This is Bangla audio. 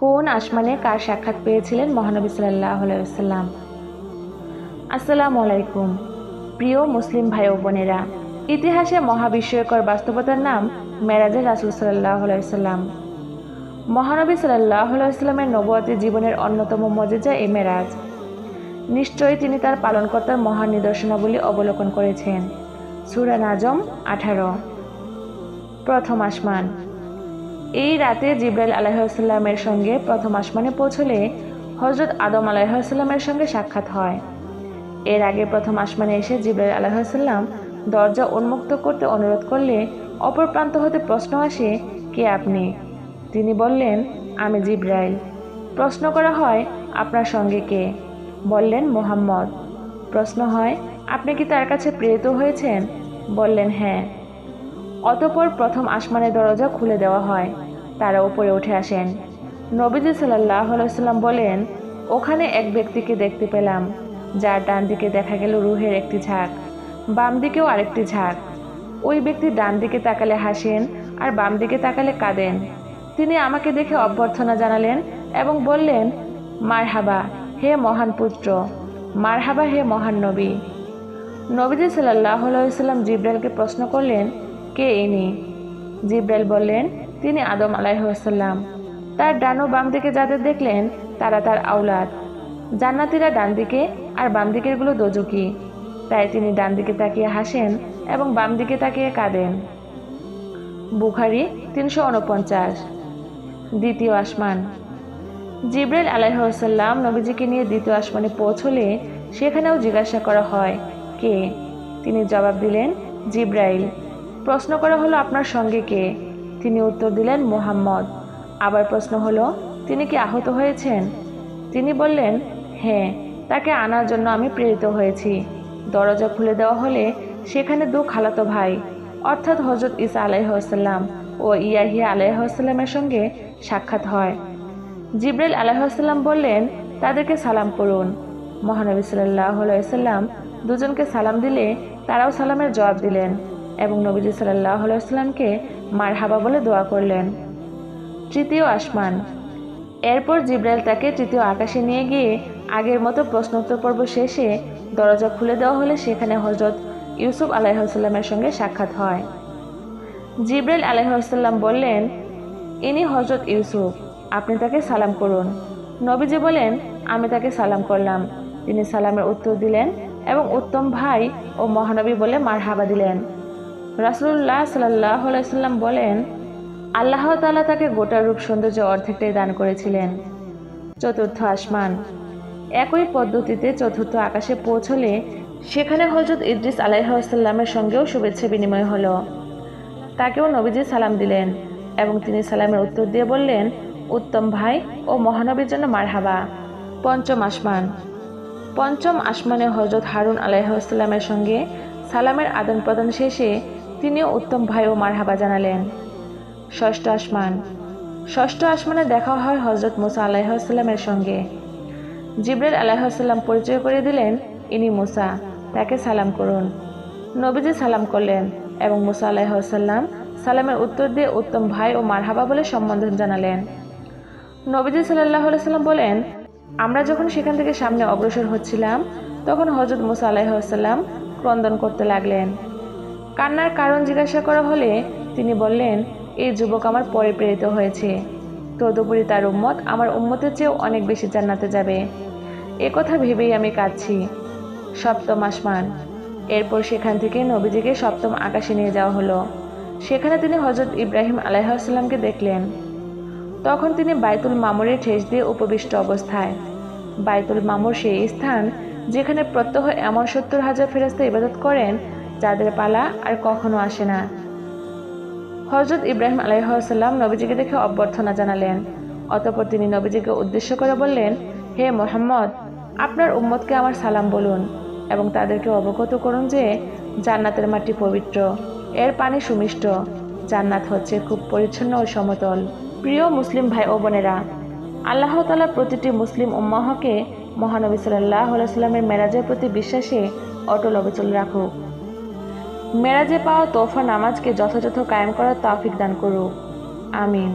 কোন আসমানে কার সাক্ষাৎ পেয়েছিলেন মহানবী সাল্লাল্লাহু আলাইহি ওয়াসাল্লাম? আসসালামু আলাইকুম প্রিয় মুসলিম ভাই ও বোনেরা, ইতিহাসে মহাবিস্ময়কর বাস্তবতার নাম মেরাজের রাসূল সাল্লাল্লাহু আলাইহি ওয়াসাল্লাম। মহানবী সাল্লাল্লাহু আলাইহি ওয়াসাল্লামের নবুয়তি জীবনের অন্যতম মজেজা এই মেরাজ। নিশ্চয়ই তিনি তার পালনকর্তার মহান নিদর্শনাবলী অবলোকন করেছেন। সূরা নাজম 18। প্রথম আসমান। এই রাতে জিবরাইল আলাইহিস সালামের সঙ্গে প্রথম আসমানে পৌঁছলে হযরত আদম আলাইহিস সালামের সঙ্গে সাক্ষাৎ হয়। এর আগে প্রথম আসমানে এসে জিবরাইল আলাইহিস সালাম দরজা উন্মুক্ত করতে অনুরোধ করলে অপর প্রান্ত হতে প্রশ্ন আসে, কে আপনি? তিনি বললেন, আমি জিবরাইল। প্রশ্ন করা হয়, আপনার সঙ্গে কে? বললেন, মুহাম্মদ। প্রশ্ন হয়, আপনি কি তার কাছে প্রেরিত হয়েছেন? বললেন, হ্যাঁ। অতঃপর প্রথম আসমানের দরজা খুলে দেওয়া হয়, তারা উপরে উঠে আসেন। নবীজি সাল্লাল্লাহু আলাইহি ওয়াসাল্লাম বলেন, ওখানে এক ব্যক্তিকে দেখতে পেলাম, যার ডান দিকে দেখা গেল রূহের একটি ঝাঁক, বাম দিকেও আরেকটি ঝাঁক। ওই ব্যক্তি ডান দিকে তাকালে হাসেন আর বাম দিকে তাকালে কাঁদেন। তিনি আমাকে দেখে অভ্যর্থনা জানালেন এবং বললেন, মারহাবা হে মহান পুত্র, মারহাবা হে মহান নবী। নবীজি সাল্লাল্লাহু আলাইহি ওয়াসাল্লাম জিবরাইলকে প্রশ্ন করলেন, কে ইনি? জিবরাইল বললেন, তিনি আদম আলাইহিস সালাম। তার ডান ও বাম দিকে যাদের দেখলেন তারা তার আওলাদ। জান্নাতীরা ডান দিকে আর বাম দিকেরগুলো দোজখী। তাই তিনি ডান দিকে তাকিয়ে হাসেন এবং বাম দিকে তাকিয়ে কাঁদেন। বুখারী 349। দ্বিতীয় আসমান। জিবরাইল আলাইহিস সালাম নবীজিকে নিয়ে দ্বিতীয় আসমানে পৌঁছলে সেখানেও জিজ্ঞাসা করা হয়, কে? তিনি জবাব দিলেন, জিবরাইল। প্রশ্ন করা হলো, আপনার সঙ্গে কে? তিনি উত্তর দিলেন, মুহাম্মদ। আবার প্রশ্ন হলো, তিনি কি আহত হয়েছেন? তিনি বললেন, হ্যাঁ, তাকে আনার জন্য আমি প্রেরিত হয়েছি। দরজা খুলে দেওয়া হলে সেখানে দু খালাতো ভাই অর্থাৎ হযরত ঈসা আলাইহিস সালাম ও ইয়াহিয়া আলাইহিস সালামের সঙ্গে সাক্ষাৎ হয়। জিবরাইল আলাইহিস সালাম বললেন, তাদেরকে সালাম করুন। মহানবী সাল্লাল্লাহু আলাইহি ওয়াসাল্লাম দুজনকে সালাম দিলে তারাও সালামের জবাব দিলেন এবং নবীজি সাল্লাল্লাহু আলাইহি ওয়াসাল্লামকে মারহাবা বলে দোয়া করলেন। তৃতীয় আসমান। এরপর জিবরাইল তাকে তৃতীয় আকাশে নিয়ে গিয়ে আগের মতো প্রশ্নোত্তর পর্ব শেষে দরজা খুলে দেওয়া হলে সেখানে হযরত ইউসুফ আলাইহিস সালামের সঙ্গে সাক্ষাৎ হয়। জিবরাইল আলাইহিস সালাম বললেন, ইনি হযরত ইউসুফ, আপনি তাকে সালাম করুন। নবীজি বলেন, আমি তাকে সালাম করলাম। তিনি সালামের উত্তর দিলেন এবং উত্তম ভাই ও মহানবী বলে মারহাবা দিলেন। রাসূলুল্লাহ সাল্লাল্লাহু আলাইহি ওয়াসাল্লাম বলেন, আল্লাহ তাআলা তাকে গোটা রূপ সৌন্দর্য অর্ধেকটাই দান করেছিলেন। চতুর্থ আসমান। একই পদ্ধতিতে চতুর্থ আকাশে পৌঁছলে সেখানে হযরত ইদ্রিস আলাইহিস সালামের সঙ্গেও শুভেচ্ছা বিনিময় হলো। তাকেও নবীজি সালাম দিলেন এবং তিনি সালামের উত্তর দিয়ে বললেন, উত্তম ভাই ও মহানবীর জন্য মারহাবা। পঞ্চম আসমান। পঞ্চম আসমানে হযরত হারুন আলাইহিস সালামের সঙ্গে সালামের আদান প্রদান শেষে তিনিও উত্তম ভাই ও মারহাবা জানালেন। ষষ্ঠ আসমান। ষষ্ঠ আসমানে দেখা হয় হযরত মুসা আলাইহিস সালামের সঙ্গে। জিবরাইল আলাইহিস সালাম পরিচয় করে দিলেন, ইনি মুসা, তাকে সালাম করুন। নবীজি সালাম করলেন এবং মুসা আলাইহিস সালাম সালামের উত্তর দিয়ে উত্তম ভাই ও মারহাবা বলে সম্বোধন জানালেন। নবীজি সাল্লাল্লাহু আলাইহি সাল্লাম বলেন, আমরা যখন সেখান থেকে সামনে অগ্রসর হচ্ছিলাম তখন হযরত মুসা আলাইহিস সালাম ক্রন্দন করতে লাগলেন। কান্নার কারণ জিজ্ঞাসা করা হলে তিনি বললেন, এই যুবক আমার পরে প্রেরিত হয়েছে, তদুপরি তার উম্মত আমার উম্মতের চেয়েও অনেক বেশি জান্নাতে যাবে। এ কথা ভেবেই আমি কাঁদছি। সপ্তম আসমান। এরপর সেখান থেকে নবীজিকে সপ্তম আকাশে নিয়ে যাওয়া হলো। সেখানে তিনি হযরত ইব্রাহিম আলাইহিস সালামকে দেখলেন। তখন তিনি বাইতুল মামুরের ঠেস দিয়ে উপবিষ্ট অবস্থায়। বাইতুল মামুর সেই স্থান যেখানে প্রত্যহ এমন ৭০,০০০ ফেরেশতা ইবাদত করেন যাদের পালা আর কখনো আসে না। হযরত ইব্রাহিম আলাইহিস সালাম নবীজিকে দেখে অভ্যর্থনা জানালেন। অতঃপর তিনি নবীজিকে উদ্দেশ্য করে বললেন, হে মুহাম্মদ, আপনার উম্মতকে আমার সালাম বলুন এবং তাদেরকে অবগত করুন যে জান্নাতের মাটি পবিত্র, এর পানি সুমিষ্ট, জান্নাত হচ্ছে খুব পরিচ্ছন্ন ও সমতল। প্রিয় মুসলিম ভাই ও বোনেরা, আল্লাহ তাআলা প্রতিটি মুসলিম উম্মাহকে মহানবী সাল্লাল্লাহু আলাইহি ওয়াসাল্লামের মেরাজের প্রতি বিশ্বাসে অটল অবিচল রাখুক। মেরাজে পাওয়া তোফা নামাজকে যথাযথ কায়েম করার তৌফিক দান করুক। আমিন।